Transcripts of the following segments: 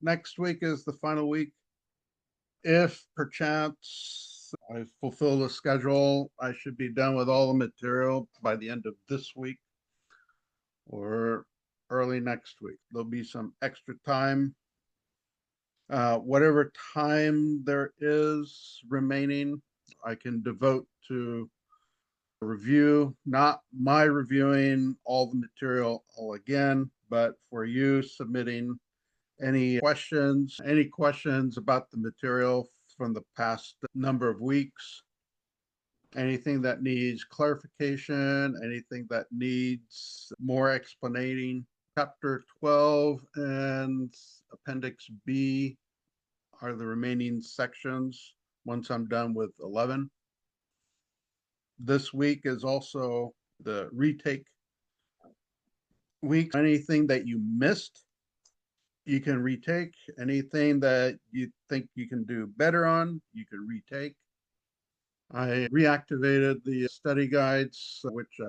next week is the final week. If perchance I fulfill the schedule, I should be done with all the material by the end of this week or early next week. There'll be some extra time. Whatever time there is remaining, I can devote to review, not my reviewing all the material all again, but for you submitting any questions about the material from the past number of weeks, anything that needs clarification, anything that needs more explaining. Chapter 12 and Appendix B are the remaining sections once I'm done with 11. This week is also the retake week. Anything that you missed, you can retake. Anything that you think you can do better on, you can retake. I reactivated the study guides, which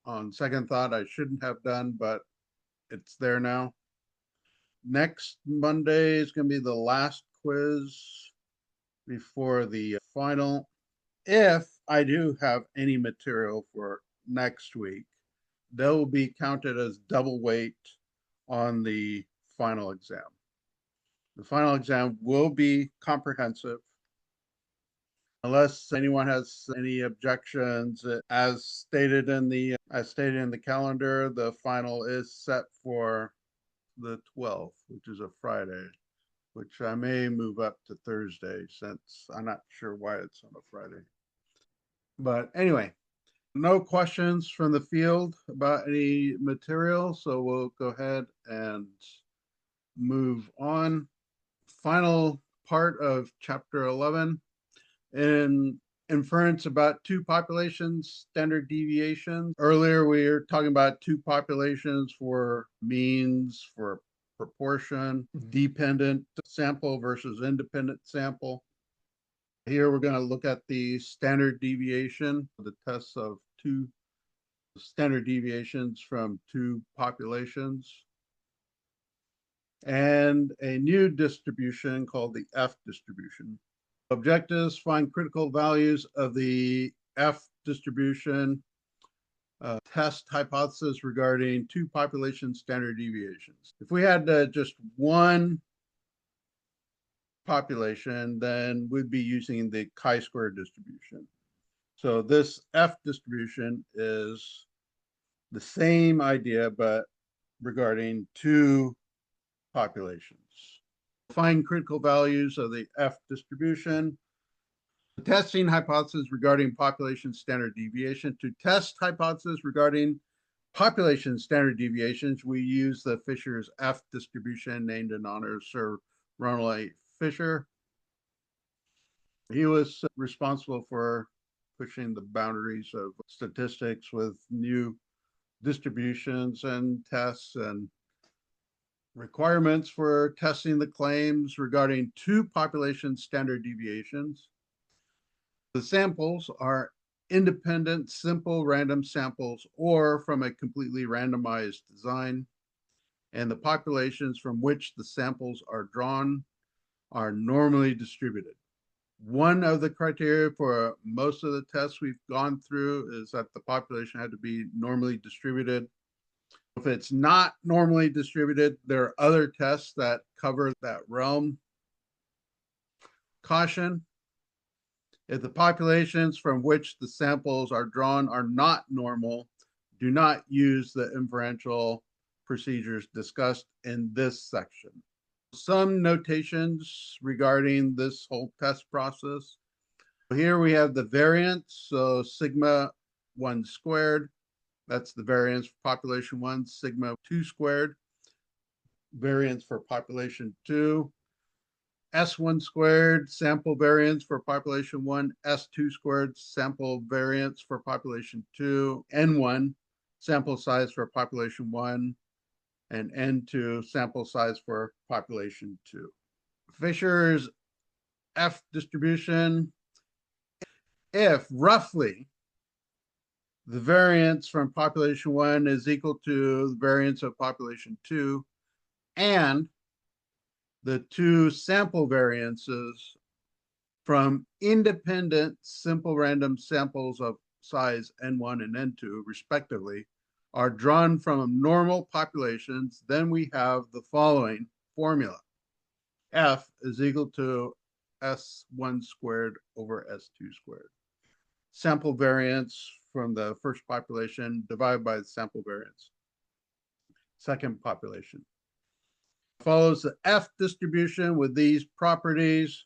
on second thought, I shouldn't have done, but it's there now. Next Monday is going to be the last quiz before the final. If I do have any material for next week, they'll be counted as double weight on the final exam. The final exam will be comprehensive. Unless anyone has any objections, as stated in the calendar, the final is set for the 12th, which is a Friday, which I may move up to Thursday since I'm not sure why it's on a Friday. But anyway, no questions from the field about any material, so we'll go ahead and move on. Final part of chapter 11 in inference about two populations, standard deviations. Earlier, we were talking about two populations for means, for proportion, dependent sample versus independent sample. Here, we're going to look at the standard deviation, the tests of two standard deviations from two populations, and a new distribution called the F distribution. Objectives: find critical values of the F distribution, test hypothesis regarding two population standard deviations. If we had just one population, then we'd be using the chi-square distribution. So this F distribution is the same idea, but regarding two populations. Find critical values of the F distribution. Testing hypothesis regarding population standard deviation. To test hypothesis regarding population standard deviations, we use the Fisher's F distribution, named in honor of Sir Ronald A. Fisher. He was responsible for pushing the boundaries of statistics with new distributions and tests and requirements for testing the claims regarding two population standard deviations. The samples are independent, simple random samples or from a completely randomized design, and the populations from which the samples are drawn are normally distributed. One of the criteria for most of the tests we've gone through is that the population had to be normally distributed. If it's not normally distributed, there are other tests that cover that realm. Caution: if the populations from which the samples are drawn are not normal, do not use the inferential procedures discussed in this section. Some notations regarding this whole test process. Here we have the variance, so sigma 1 squared. That's the variance for population 1, sigma 2 squared. Variance for population 2. S1 squared, sample variance for population 1. S2 squared, sample variance for population 2. N1, sample size for population 1. And N2, sample size for population 2. Fisher's F distribution. If roughly the variance from population 1 is equal to the variance of population 2, and the two sample variances from independent simple random samples of size N1 and N2 respectively are drawn from normal populations, then we have the following formula. F is equal to S1 squared over S2 squared. Sample variance from the first population divided by the sample variance. Second population. Follows the F distribution with these properties.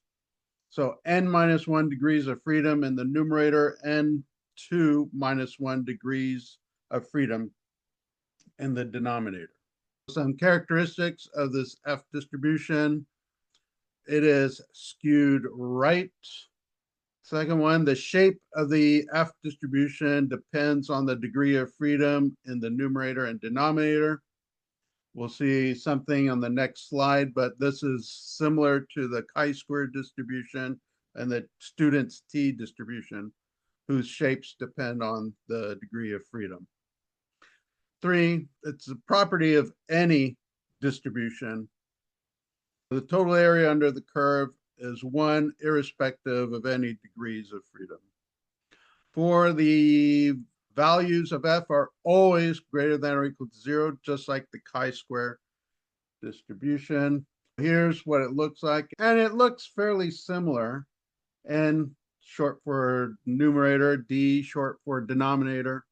So n minus 1 degrees of freedom in the numerator, n2 minus 1 degrees of freedom in the denominator. Some characteristics of this F distribution. It is skewed right. Second one, the shape of the F distribution depends on the degree of freedom in the numerator and denominator. We'll see something on the next slide, but this is similar to the chi-square distribution and the student's T distribution, whose shapes depend on the degree of freedom. 3, it's a property of any distribution. The total area under the curve is 1, irrespective of any degrees of freedom. 4, the values of F are always greater than or equal to 0, just like the chi-square distribution. Here's what it looks like, and it looks fairly similar. N short for numerator, D short for denominator.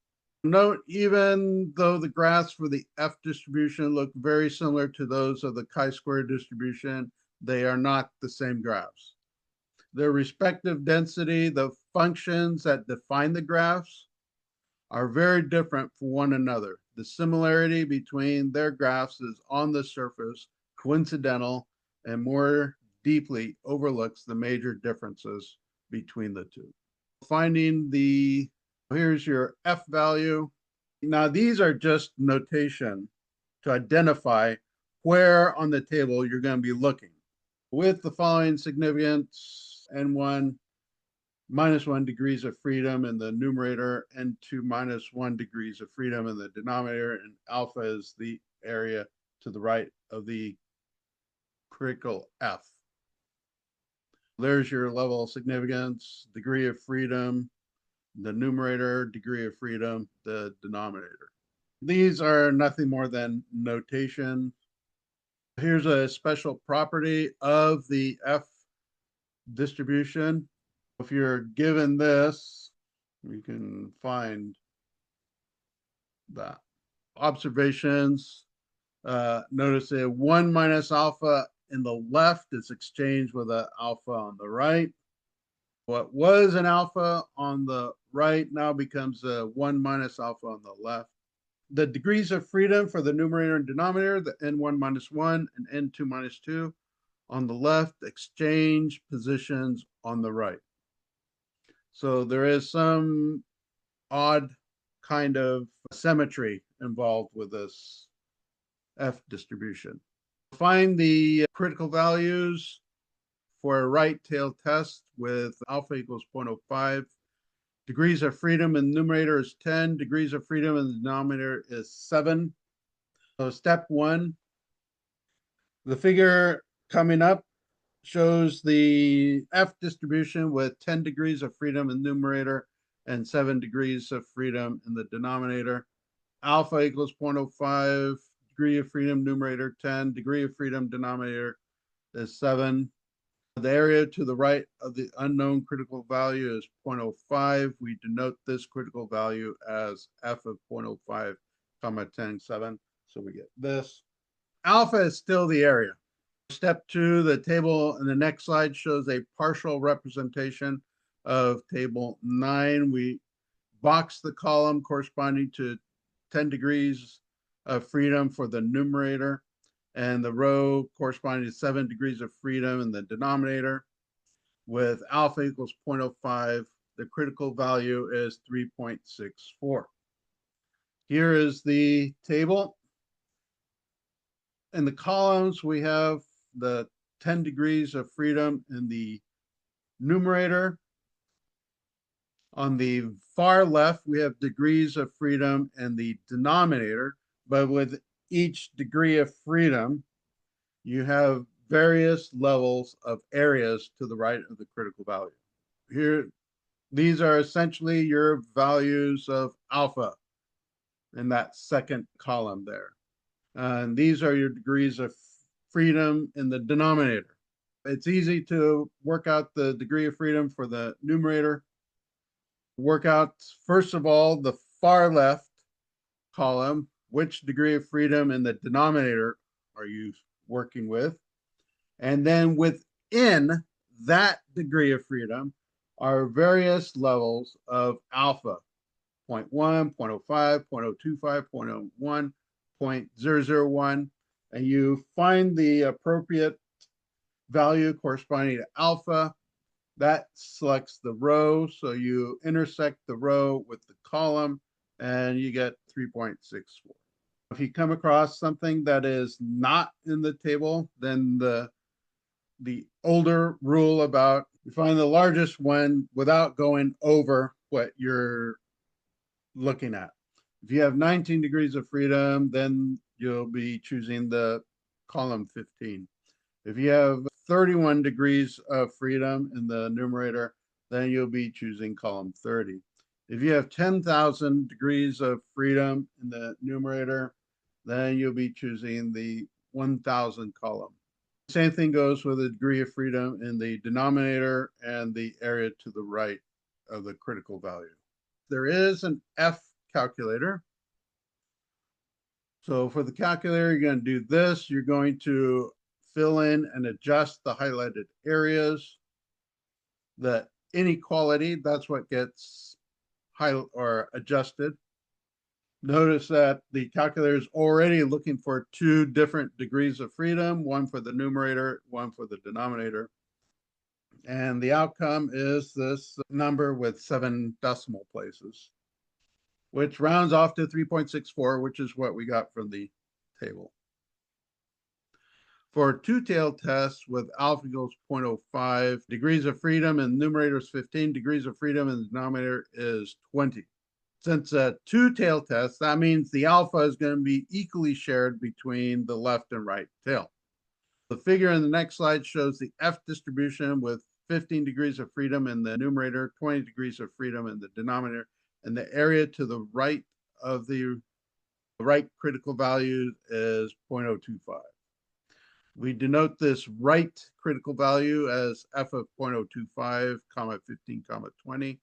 Note, even though the graphs for the F distribution look very similar to those of the chi-square distribution, they are not the same graphs. Their respective density, the functions that define the graphs, are very different from one another. The similarity between their graphs is on the surface, coincidental, and more deeply overlooks the major differences between the two. Finding the, here's your F value. Now these are just notation to identify where on the table you're going to be looking. With the following significance, N1 minus 1 degrees of freedom in the numerator, N2 minus 1 degrees of freedom in the denominator, and alpha is the area to the right of the critical F. There's your level of significance, degree of freedom, the numerator, degree of freedom, the denominator. These are nothing more than notation. Here's a special property of the F distribution. If you're given this, we can find that. Observations, notice a 1 minus alpha in the left is exchanged with an alpha on the right. What was an alpha on the right now becomes a 1 minus alpha on the left. The degrees of freedom for the numerator and denominator, the N1 minus 1 and N2 minus 2 on the left, exchange positions on the right. So there is some odd kind of symmetry involved with this F distribution. Find the critical values for a right tail test with alpha equals 0.05. Degrees of freedom in the numerator is 10. Degrees of freedom in the denominator is 7. So step 1, the figure coming up shows the F distribution with 10 degrees of freedom in the numerator and 7 degrees of freedom in the denominator. Alpha equals 0.05, degree of freedom numerator 10, degree of freedom denominator is 7. The area to the right of the unknown critical value is 0.05. We denote this critical value as F of 0.05, comma 10, 7. So we get this. Alpha is still the area. Step 2, the table in the next slide shows a partial representation of table 9. We box the column corresponding to 10 degrees of freedom for the numerator, and the row corresponding to 7 degrees of freedom in the denominator. With alpha equals 0.05, the critical value is 3.64. Here is the table. In the columns, we have the 10 degrees of freedom in the numerator. On the far left, we have degrees of freedom in the denominator, but with each degree of freedom, you have various levels of areas to the right of the critical value. Here, these are essentially your values of alpha in that second column there. And these are your degrees of freedom in the denominator. It's easy to work out the degree of freedom for the numerator. Work out, first of all, the far left column, which degree of freedom in the denominator are you working with? And then within that degree of freedom are various levels of alpha, 0.1, 0.05, 0.025, 0.01, 0.001, and you find the appropriate value corresponding to alpha. That selects the row, so you intersect the row with the column, and you get 3.64. If you come across something that is not in the table, then the older rule about you find the largest one without going over what you're looking at. If you have 19 degrees of freedom, then you'll be choosing the column 15. If you have 31 degrees of freedom in the numerator, then you'll be choosing column 30. If you have 10,000 degrees of freedom in the numerator, then you'll be choosing the 1,000 column. Same thing goes with the degree of freedom in the denominator and the area to the right of the critical value. There is an F calculator. So for the calculator, you're going to do this. You're going to fill in and adjust the highlighted areas. The inequality, that's what gets adjusted. Notice that the calculator is already looking for two different degrees of freedom, one for the numerator, one for the denominator. And the outcome is this number with 7 decimal places, which rounds off to 3.64, which is what we got from the table. For two-tailed tests with alpha equals 0.05, degrees of freedom and numerator is 15, degrees of freedom and the denominator is 20. Since a two-tailed test, that means the alpha is going to be equally shared between the left and right tail. The figure in the next slide shows the F distribution with 15 degrees of freedom in the numerator, 20 degrees of freedom in the denominator, and the area to the right of the right critical value is 0.025. We denote this right critical value as F of 0.025, 15, 20.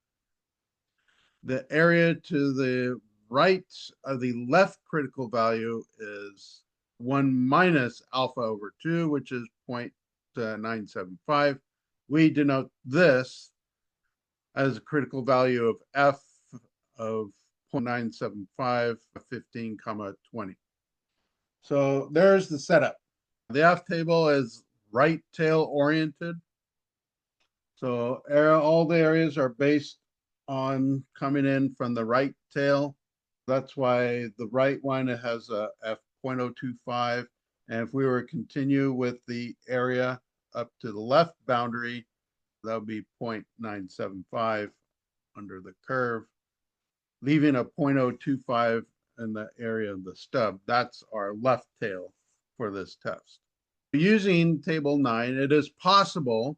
The area to the right of the left critical value is 1 minus alpha over 2, which is 0.975. We denote this as a critical value of F of 0.975, 15, 20. So there's the setup. The F table is right tail oriented. So all the areas are based on coming in from the right tail. That's why the right one has a F.025. And if we were to continue with the area up to the left boundary, that would be 0.975 under the curve, leaving a 0.025 in the area of the stub. That's our left tail for this test. Using table 9, it is possible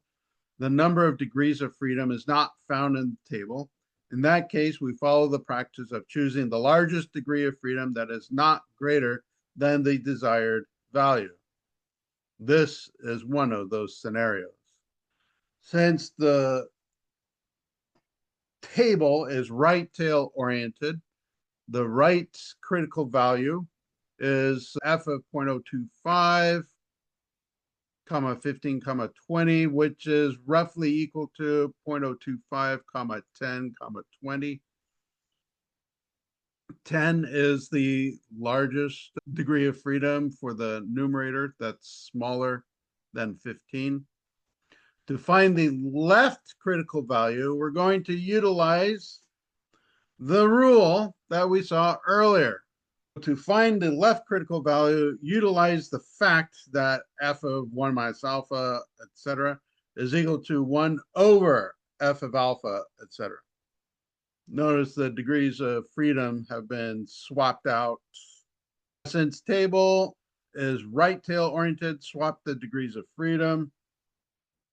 the number of degrees of freedom is not found in the table. In that case, we follow the practice of choosing the largest degree of freedom that is not greater than the desired value. This is one of those scenarios. Since the table is right tail oriented, the right critical value is F of 0.025, 15, 20, which is roughly equal to 0.025, 10, 20. 10 is the largest degree of freedom for the numerator. That's smaller than 15. To find the left critical value, we're going to utilize the rule that we saw earlier. To find the left critical value, utilize the fact that F of 1 minus alpha, etc., is equal to 1 over F of alpha, etc. Notice the degrees of freedom have been swapped out. Since table is right tail oriented, swap the degrees of freedom.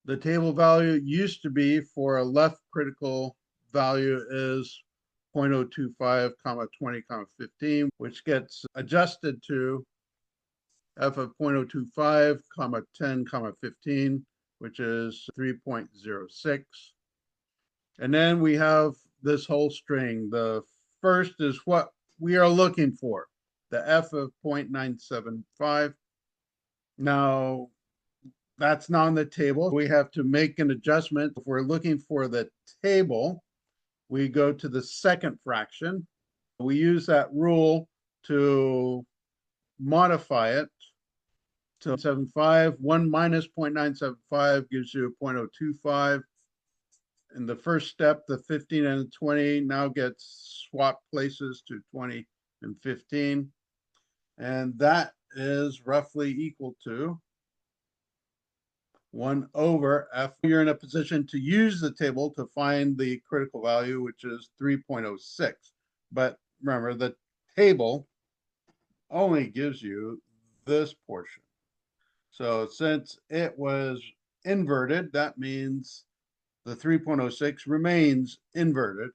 The table value used to be for a left critical value is 0.025, 20, 15, which gets adjusted to f of 0.025, 10, 15, which is 3.06. And then we have this whole string. The first is what we are looking for, the f of 0.975. Now, that's not on the table. We have to make an adjustment. If we're looking for the table, we go to the second fraction. We use that rule to modify it to 0.75. 1 minus 0.975 gives you 0.025. In the first step, the 15 and the 20 now gets swapped places to 20 and 15. And that is roughly equal to 1 over f. You're in a position to use the table to find the critical value, which is 3.06. But remember, the table only gives you this portion. So since it was inverted, that means the 3.06 remains inverted,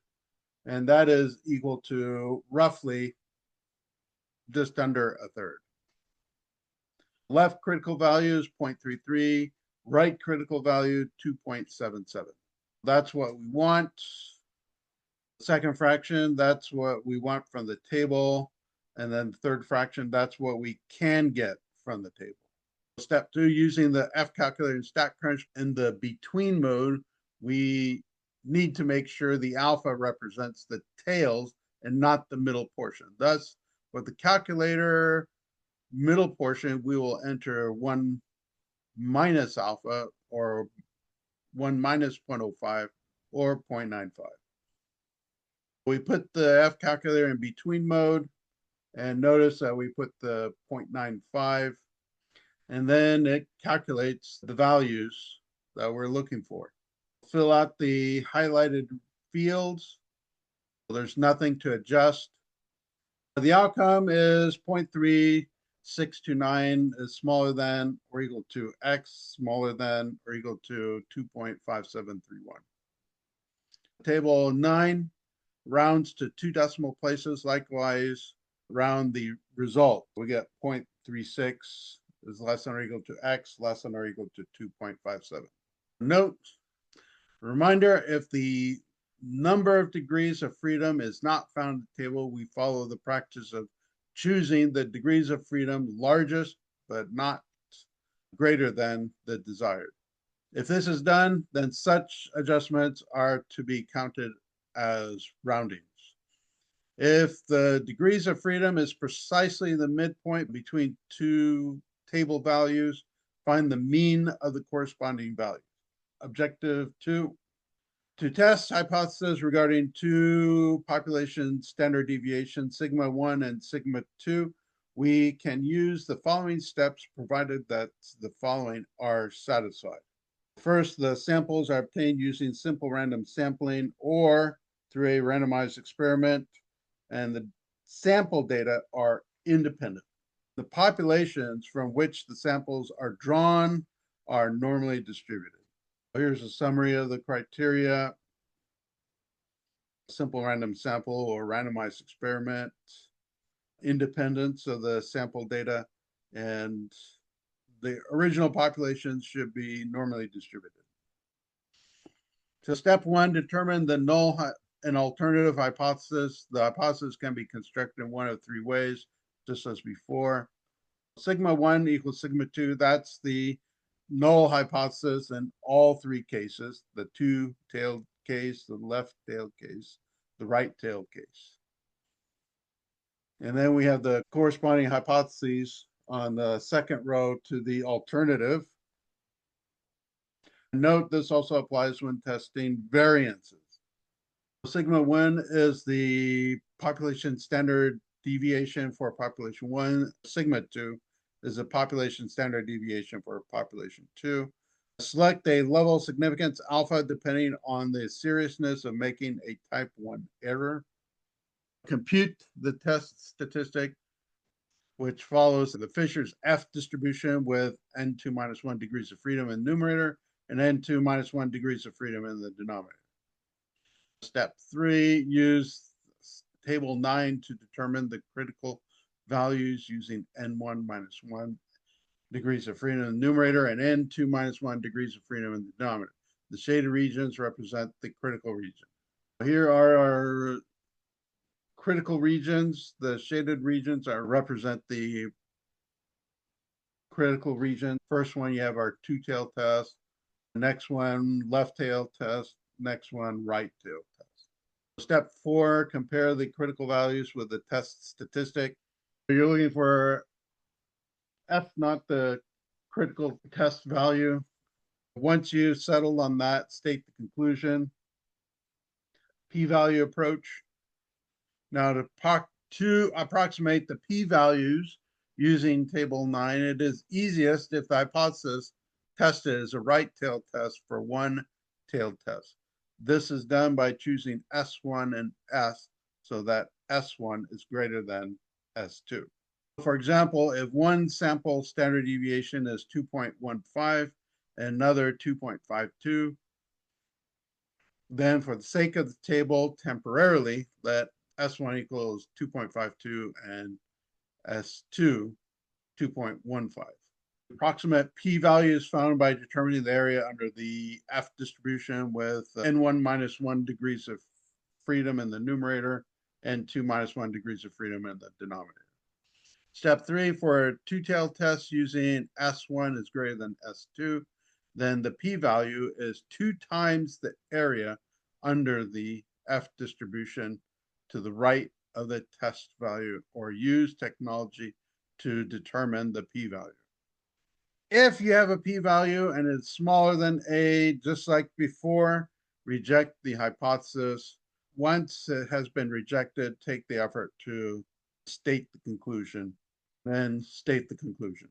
and that is equal to roughly just under a third. Left critical value is 0.33, right critical value 2.77. That's what we want. Second fraction, that's what we want from the table. And then third fraction, that's what we can get from the table. Step 2, using the F calculator and stack crunch in the between mode, we need to make sure the alpha represents the tails and not the middle portion. Thus, with the calculator middle portion, we will enter 1 minus alpha, or 1 minus 0.05, or 0.95. We put the F calculator in between mode, and notice that we put the 0.95, and then it calculates the values that we're looking for. Fill out the highlighted fields. There's nothing to adjust. The outcome is 0.3629 is smaller than or equal to x, smaller than or equal to 2.5731. Table 9 rounds to 2 decimal places. Likewise, round the result. We get 0.36 is less than or equal to x, less than or equal to 2.57. Note, reminder, if the number of degrees of freedom is not found in the table, we follow the practice of choosing the degrees of freedom largest, but not greater than the desired. If this is done, then such adjustments are to be counted as roundings. If the degrees of freedom is precisely the midpoint between two table values, find the mean of the corresponding values. Objective 2, to test hypotheses regarding two population standard deviations, sigma 1 and sigma 2, we can use the following steps provided that the following are satisfied. First, the samples are obtained using simple random sampling or through a randomized experiment, and the sample data are independent. The populations from which the samples are drawn are normally distributed. Here's a summary of the criteria. Simple random sample or randomized experiment, independence of the sample data, and the original populations should be normally distributed. So step 1, determine the null and alternative hypothesis. The hypothesis can be constructed in one of 3 ways, just as before. Sigma 1 equals sigma 2, that's the null hypothesis in all 3 cases, the two-tailed case, the left-tailed case, the right-tailed case. And then we have the corresponding hypotheses on the second row to the alternative. Note this also applies when testing variances. Sigma 1 is the population standard deviation for population 1. Sigma 2 is a population standard deviation for population 2. Select a level of significance alpha depending on the seriousness of making a type 1 error. Compute the test statistic. which follows the Fisher's F distribution with n2 minus 1 degrees of freedom in the numerator and n2 minus 1 degrees of freedom in the denominator. Step 3, use table 9 to determine the critical values using n1 minus 1 degrees of freedom in the numerator and n2 minus 1 degrees of freedom in the denominator. The shaded regions represent the critical region. Here are our critical regions. The shaded regions represent the critical region. First one, you have our two-tailed test. The next one, left-tailed test. Next one, right-tailed test. Step 4, compare the critical values with the test statistic. You're looking for F naught, the critical test value. Once you've settled on that, state the conclusion. P-value approach. Now to approximate the p-values using table 9, it is easiest if the hypothesis tested is a right-tailed test for one-tailed test. This is done by choosing S1 and S so that S1 is greater than S2. For example, if one sample standard deviation is 2.15 and another 2.52, then for the sake of the table, temporarily, let S1 equals 2.52 and S2 2.15. Approximate p-value is found by determining the area under the F distribution with n1 minus 1 degrees of freedom in the numerator and 2 minus 1 degrees of freedom in the denominator. Step 3, for a two-tailed test using S1 is greater than S2, then the p-value is 2 times the area under the F distribution to the right of the test value, or use technology to determine the p-value. If you have a p-value and it's smaller than A, just like before, reject the hypothesis. Once it has been rejected, take the effort to state the conclusion, then state the conclusion.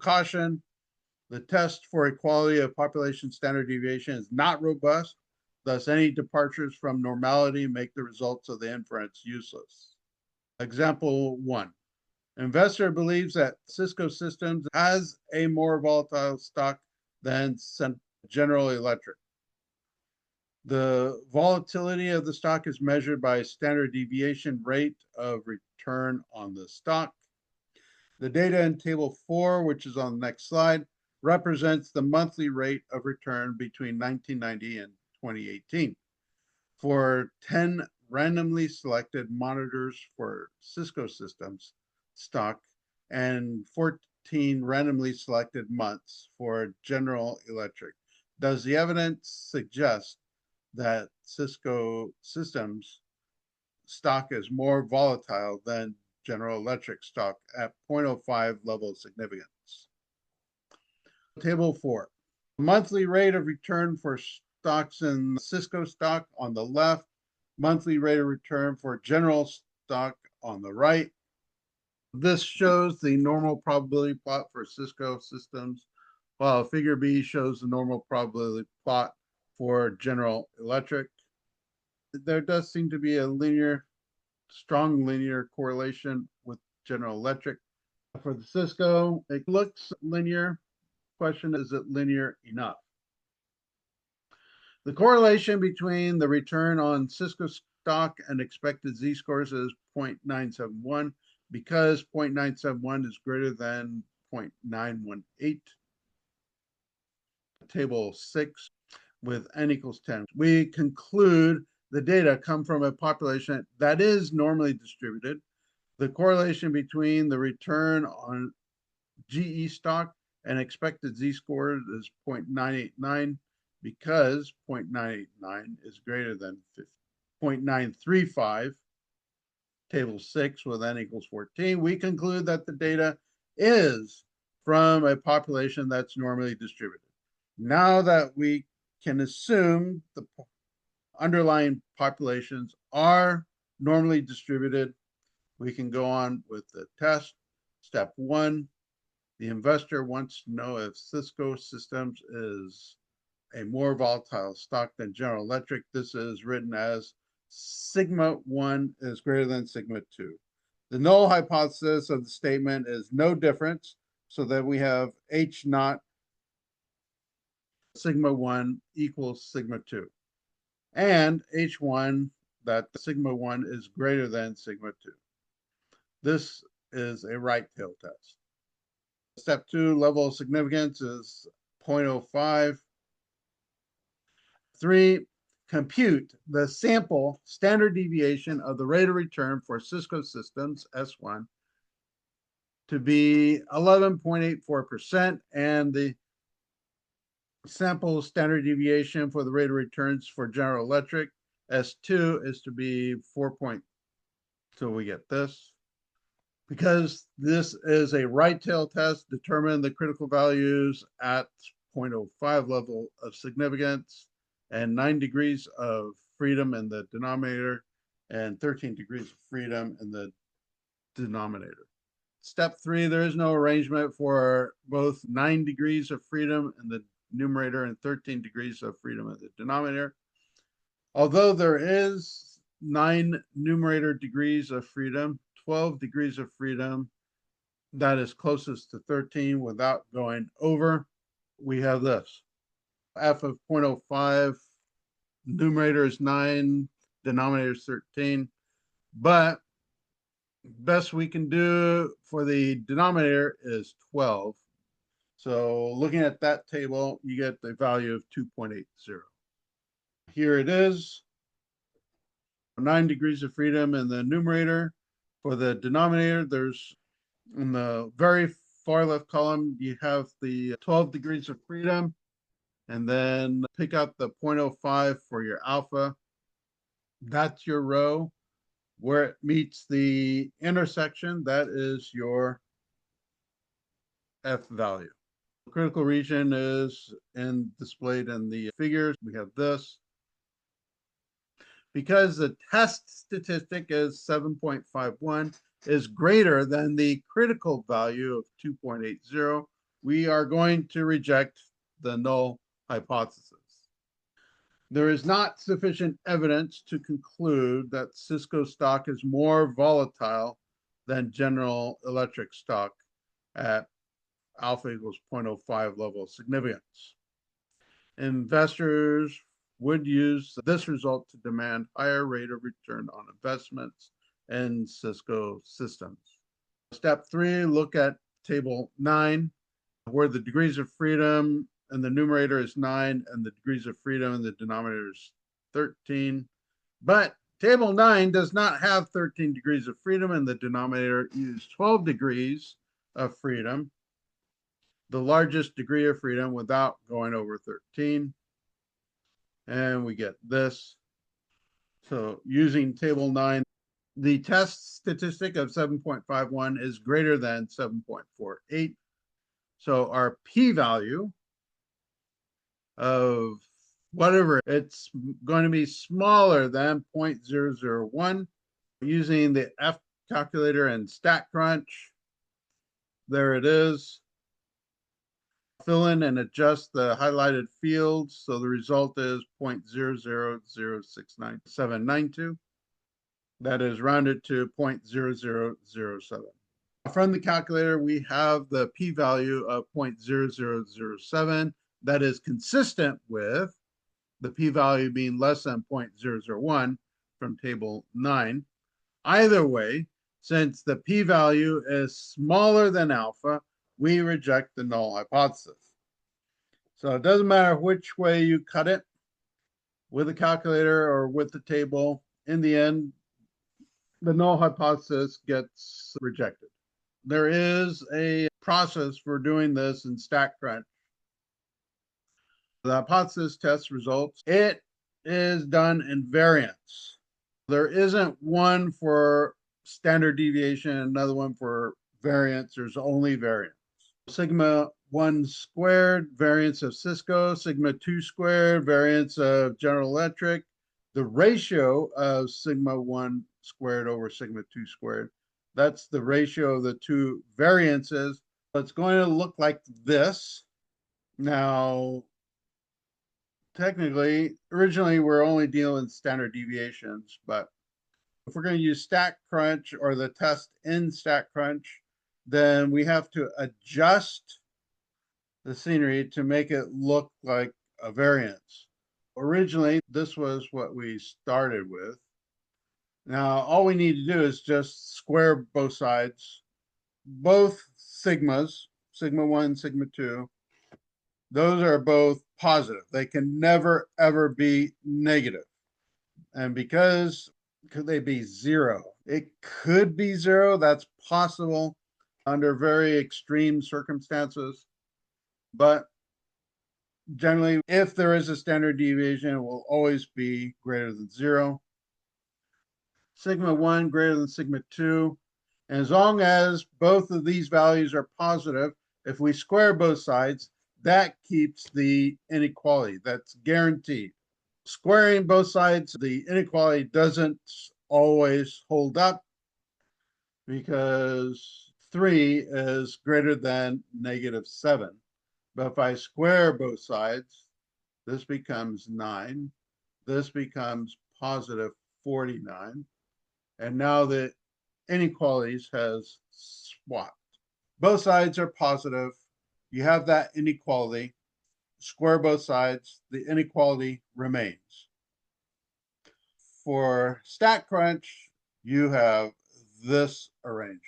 Caution, the test for equality of population standard deviation is not robust. Thus, any departures from normality make the results of the inference useless. Example 1. Investor believes that Cisco Systems has a more volatile stock than General Electric. The volatility of the stock is measured by standard deviation rate of return on the stock. The data in table 4, which is on the next slide, represents the monthly rate of return between 1990 and 2018 for 10 randomly selected monitors for Cisco Systems stock and 14 randomly selected months for General Electric. Does the evidence suggest that Cisco Systems stock is more volatile than General Electric stock at 0.05 level of significance? Table 4. Monthly rate of return for stocks in Cisco stock on the left, monthly rate of return for general stock on the right. This shows the normal probability plot for Cisco Systems, while figure B shows the normal probability plot for General Electric. There does seem to be a strong linear correlation with General Electric. For the Cisco, it looks linear. Question, is it linear enough? The correlation between the return on Cisco stock and expected z-scores is 0.971 because 0.971 is greater than 0.918. Table 6 with n equals 10. We conclude the data come from a population that is normally distributed. The correlation between the return on GE stock and expected z-score is 0.989 because 0.989 is greater than 0.935. Table 6 with n equals 14. We conclude that the data is from a population that's normally distributed. Now that we can assume the underlying populations are normally distributed, we can go on with the test. Step 1, the investor wants to know if Cisco Systems is a more volatile stock than General Electric. This is written as sigma 1 is greater than sigma 2. The null hypothesis of the statement is no difference, so that we have H naught sigma 1 equals sigma 2. And H1 that sigma 1 is greater than sigma 2. This is a right tail test. Step 2, level of significance is 0.05. 3, compute the sample standard deviation of the rate of return for Cisco systems, S1, to be 11.84%, and the sample standard deviation for the rate of returns for General Electric, S2, is to be 4. So we get this. Because this is a right tail test, determine the critical values at 0.05 level of significance and 9 degrees of freedom in the denominator and 13 degrees of freedom in the denominator. Step 3, there is no arrangement for both 9 degrees of freedom in the numerator and 13 degrees of freedom in the denominator. Although there is 9 numerator degrees of freedom, 12 degrees of freedom that is closest to 13 without going over, we have this. F of 0.05, numerator is 9, denominator is 13, but best we can do for the denominator is 12. So looking at that table, you get the value of 2.80. Here it is, 9 degrees of freedom in the numerator. For the denominator, there's in the very far left column, you have the 12 degrees of freedom, and then pick out the 0.05 for your alpha. That's your rho. Where it meets the intersection, that is your F value. The critical region is displayed in the figures. We have this. Because the test statistic is 7.51, is greater than the critical value of 2.80, we are going to reject the null hypothesis. There is not sufficient evidence to conclude that Cisco stock is more volatile than General Electric stock at alpha equals 0.05 level of significance. Investors would use this result to demand higher rate of return on investments in Cisco systems. Step 3, look at table 9, where the degrees of freedom in the numerator is 9 and the degrees of freedom in the denominator is 13. But table 9 does not have 13 degrees of freedom, and the denominator uses 12 degrees of freedom, the largest degree of freedom without going over 13. And we get this. So using table 9, the test statistic of 7.51 is greater than 7.48. So our p-value of whatever, it's going to be smaller than 0.001. Using the F calculator and StatCrunch, there it is. Fill in and adjust the highlighted fields. So the result is 0.000699792. That is rounded to 0.0007. From the calculator, we have the p-value of 0.0007 that is consistent with the p-value being less than 0.001 from table 9. Either way, since the p-value is smaller than alpha, we reject the null hypothesis. So it doesn't matter which way you cut it, with the calculator or with the table, in the end, the null hypothesis gets rejected. There is a process for doing this in StatCrunch. The hypothesis test results, it is done in variance. There isn't one for standard deviation, another one for variance. There's only variance. Sigma 1 squared, variance of Cisco, sigma 2 squared, variance of General Electric. The ratio of sigma 1 squared over sigma 2 squared, that's the ratio of the two variances. It's going to look like this. Now, technically, originally we're only dealing with standard deviations, but If we're going to use StatCrunch or the test in StatCrunch, then we have to adjust the scenery to make it look like a variance. Originally, this was what we started with. Now, all we need to do is just square both sides, both sigmas, sigma 1, sigma 2. Those are both positive. They can never, ever be negative. And because could they be zero? It could be zero. That's possible under very extreme circumstances. But generally, if there is a standard deviation, it will always be greater than zero. Sigma 1 greater than sigma 2. And as long as both of these values are positive, if we square both sides, that keeps the inequality. That's guaranteed. Squaring both sides, the inequality doesn't always hold up because 3 is greater than -7. But if I square both sides, this becomes 9. This becomes positive 49. And now the inequalities has swapped. Both sides are positive. You have that inequality. Square both sides, the inequality remains. For StatCrunch, you have this arrangement.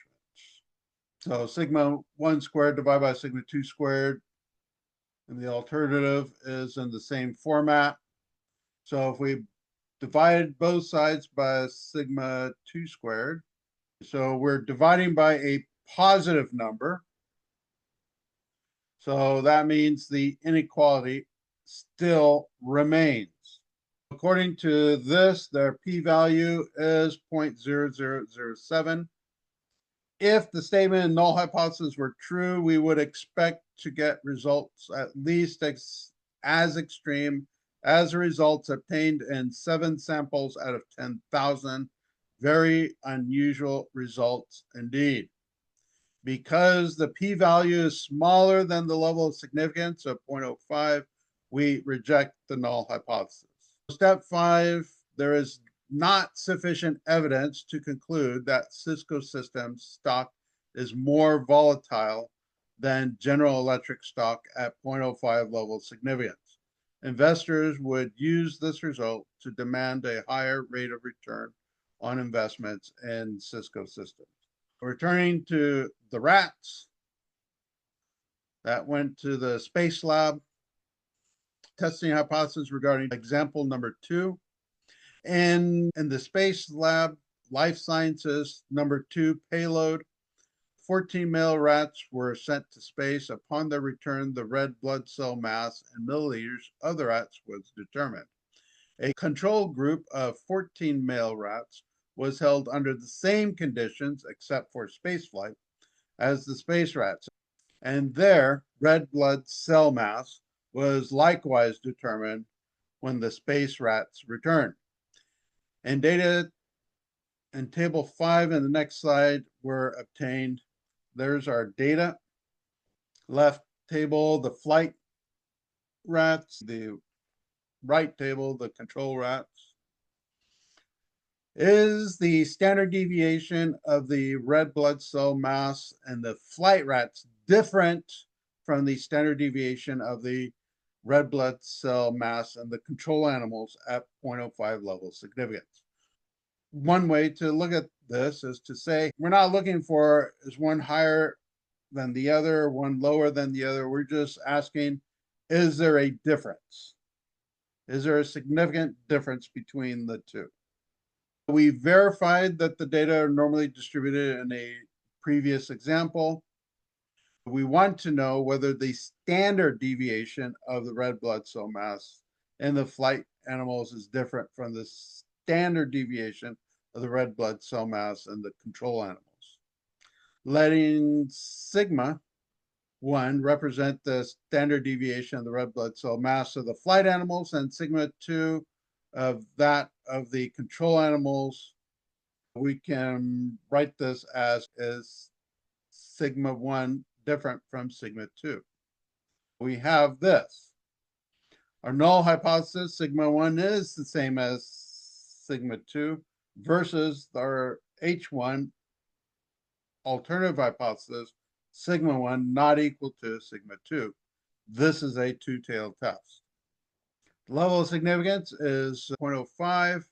So sigma 1 squared divided by sigma 2 squared, and the alternative is in the same format. So if we divide both sides by sigma 2 squared, so we're dividing by a positive number. So that means the inequality still remains. According to this, their p-value is 0.0007. If the statement and null hypothesis were true, we would expect to get results at least as extreme as the results obtained in 7 samples out of 10,000. Very unusual results indeed. Because the p-value is smaller than the level of significance of 0.05, we reject the null hypothesis. Step 5, there is not sufficient evidence to conclude that Cisco Systems stock is more volatile than General Electric stock at 0.05 level of significance. Investors would use this result to demand a higher rate of return on investments in Cisco Systems. Returning to the rats that went to the space lab, testing hypothesis regarding example number 2. In the space lab, life sciences number 2 payload, 14 male rats were sent to space. Upon their return, the red blood cell mass in milliliters of the rats was determined. A control group of 14 male rats was held under the same conditions, except for spaceflight, as the space rats, and their red blood cell mass was likewise determined when the space rats returned. And data in table 5 in the next slide were obtained. There's our data. Left table, the flight rats, the right table, the control rats. Is the standard deviation of the red blood cell mass and the flight rats different from the standard deviation of the red blood cell mass and the control animals at 0.05 level of significance? One way to look at this is to say we're not looking for is one higher than the other, one lower than the other. We're just asking, is there a difference? Is there a significant difference between the two? We verified that the data are normally distributed in a previous example. We want to know whether the standard deviation of the red blood cell mass in the flight animals is different from the standard deviation of the red blood cell mass in the control animals. Letting sigma 1 represent the standard deviation of the red blood cell mass of the flight animals and sigma 2 of that of the control animals, we can write this as is sigma 1 different from sigma 2. We have this. Our null hypothesis, sigma 1 is the same as sigma 2. versus our H1 alternative hypothesis, sigma 1 not equal to sigma 2. This is a two-tailed test. The level of significance is 0.05.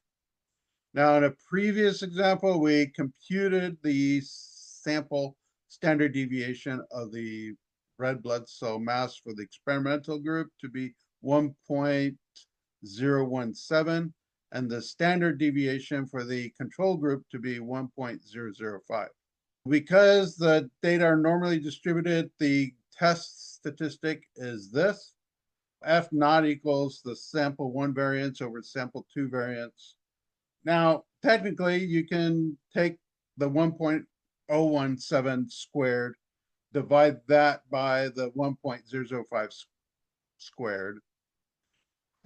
Now, in a previous example, we computed the sample standard deviation of the red blood cell mass for the experimental group to be 1.017 and the standard deviation for the control group to be 1.005. Because the data are normally distributed, the test statistic is this. F naught equals the sample 1 variance over sample 2 variance. Now, technically, you can take the 1.017 squared, divide that by the 1.005 squared.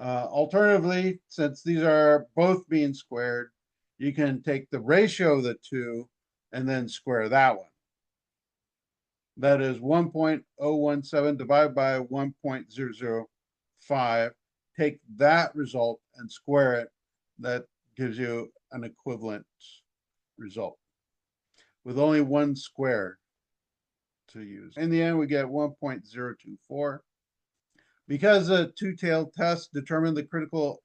Alternatively, since these are both being squared, you can take the ratio of the two and then square that one. That is 1.017 divided by 1.005. Take that result and square it. That gives you an equivalent result with only one square to use. In the end, we get 1.024. Because a two-tailed test determined the critical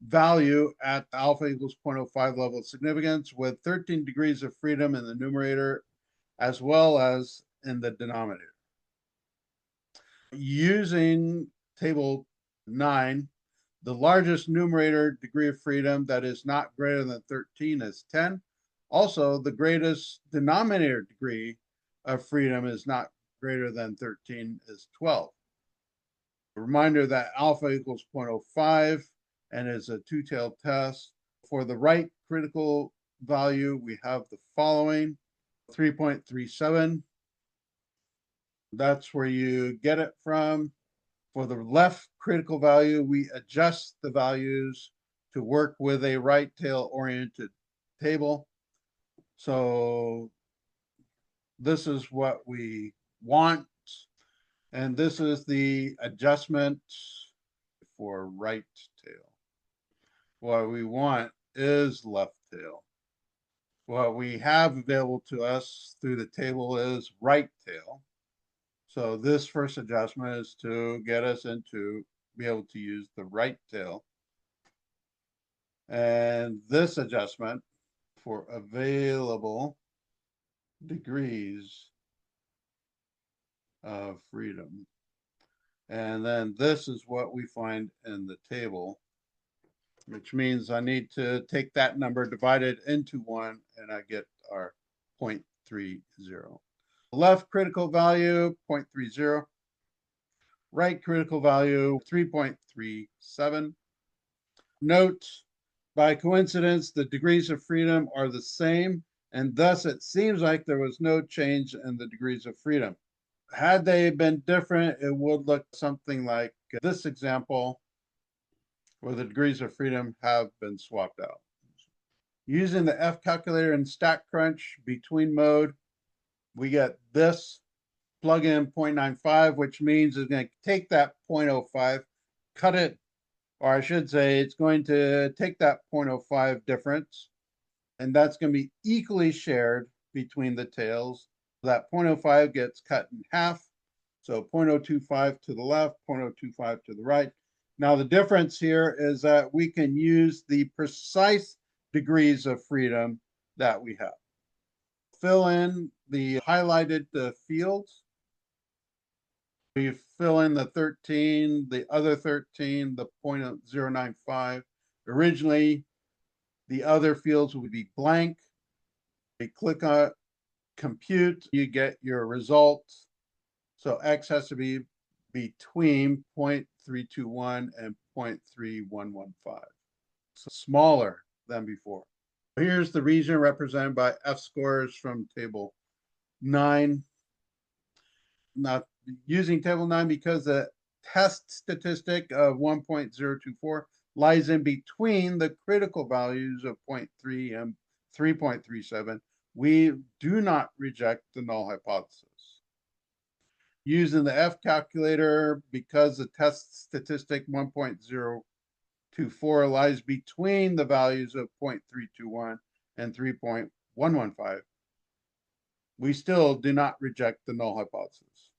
value at alpha equals 0.05 level of significance with 13 degrees of freedom in the numerator as well as in the denominator. Using table 9, the largest numerator degree of freedom that is not greater than 13 is 10. Also, the greatest denominator degree of freedom is not greater than 13 is 12. A reminder that alpha equals 0.05 and is a two-tailed test. For the right critical value, we have the following: 3.37. That's where you get it from. For the left critical value, we adjust the values to work with a right tail oriented table. So this is what we want. And this is the adjustment for right tail. What we want is left tail. What we have available to us through the table is right tail. So this first adjustment is to get us into be able to use the right tail. And this adjustment for available degrees of freedom. And then this is what we find in the table, which means I need to take that number, divide it into 1, and I get our 0.30. Left critical value, 0.30. Right critical value, 3.37. Note, by coincidence, the degrees of freedom are the same, and thus it seems like there was no change in the degrees of freedom. Had they been different, it would look something like this example, where the degrees of freedom have been swapped out. Using the F calculator in StatCrunch between mode, we get this. Plug in 0.95, which means it's going to take that 0.05, cut it, or I should say it's going to take that 0.05 difference, and that's going to be equally shared between the tails. That 0.05 gets cut in half, so 0.025 to the left, 0.025 to the right. Now the difference here is that we can use the precise degrees of freedom that we have. Fill in the highlighted fields. You fill in the 13, the other 13, the 0.095. Originally, the other fields would be blank. You click on compute, you get your results. So X has to be between 0.321 and 0.3115. So smaller than before. Here's the region represented by F scores from table 9. Not using table 9 because the test statistic of 1.024 lies in between the critical values of 0.3 and 3.37. We do not reject the null hypothesis. Using the F calculator, because the test statistic 1.0 0.24 lies between the values of 0.321 and 3.115, we still do not reject the null hypothesis.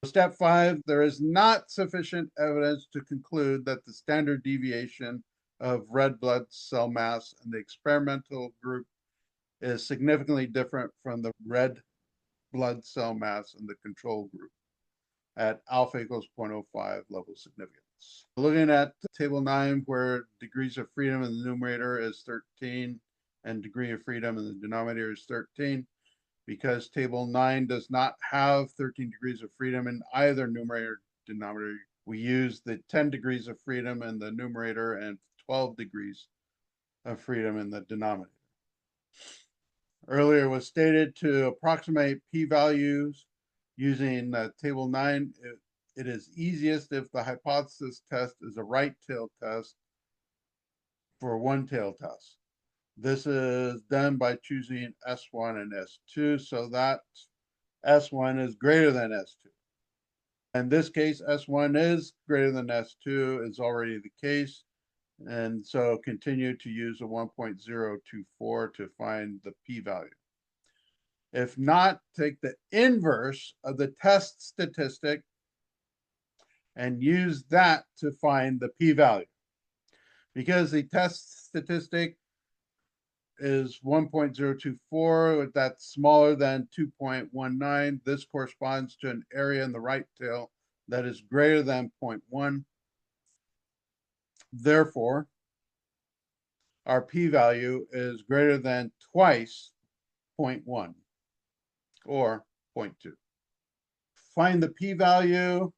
Step 5, there is not sufficient evidence to conclude that the standard deviation of red blood cell mass in the experimental group is significantly different from the red blood cell mass in the control group at alpha equals 0.05 level significance. Looking at table 9, where degrees of freedom in the numerator is 13 and degree of freedom in the denominator is 13, because table 9 does not have 13 degrees of freedom in either numerator or denominator, we use the 10 degrees of freedom in the numerator and 12 degrees of freedom in the denominator. Earlier was stated to approximate p-values using table 9. It is easiest if the hypothesis test is a right tail test for one tail test. This is done by choosing S1 and S2, so that S1 is greater than S2. In this case, S1 is greater than S2 is already the case. And so continue to use a 1.024 to find the p-value. If not, take the inverse of the test statistic and use that to find the p-value. Because the test statistic is 1.024, that's smaller than 2.19. This corresponds to an area in the right tail that is greater than 0.1. Therefore, our p-value is greater than twice 0.1 or 0.2. Find the p-value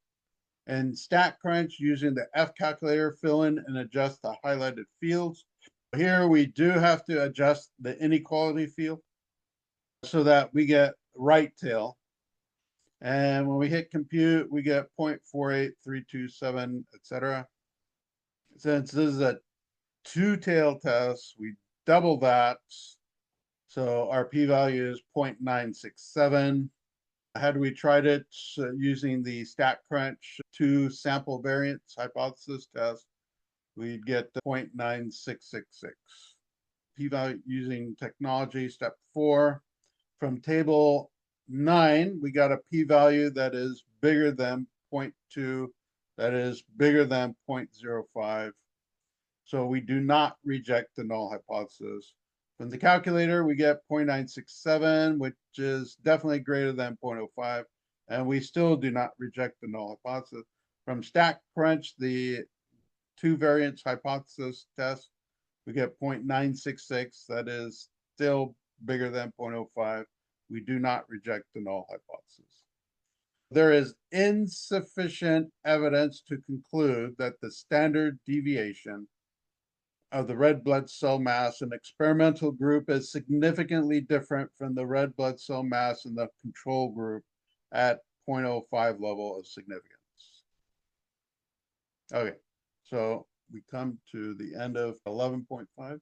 and StatCrunch using the F calculator, fill in and adjust the highlighted fields. Here we do have to adjust the inequality field so that we get right tail. And when we hit compute, we get 0.48327, etc. Since this is a two-tail test, we double that. So our p-value is 0.967. Had we tried it using the StatCrunch 2 sample variance hypothesis test, we'd get 0.9666. P-value using technology, step 4. From table 9, we got a p-value that is bigger than 0.2, that is bigger than 0.05. So we do not reject the null hypothesis. From the calculator, we get 0.967, which is definitely greater than 0.05, and we still do not reject the null hypothesis. From StatCrunch, the 2 variance hypothesis test, we get 0.966, that is still bigger than 0.05. We do not reject the null hypothesis. There is insufficient evidence to conclude that the standard deviation of the red blood cell mass in experimental group is significantly different from the red blood cell mass in the control group at 0.05 level of significance. Okay, so we come to the end of 11.5.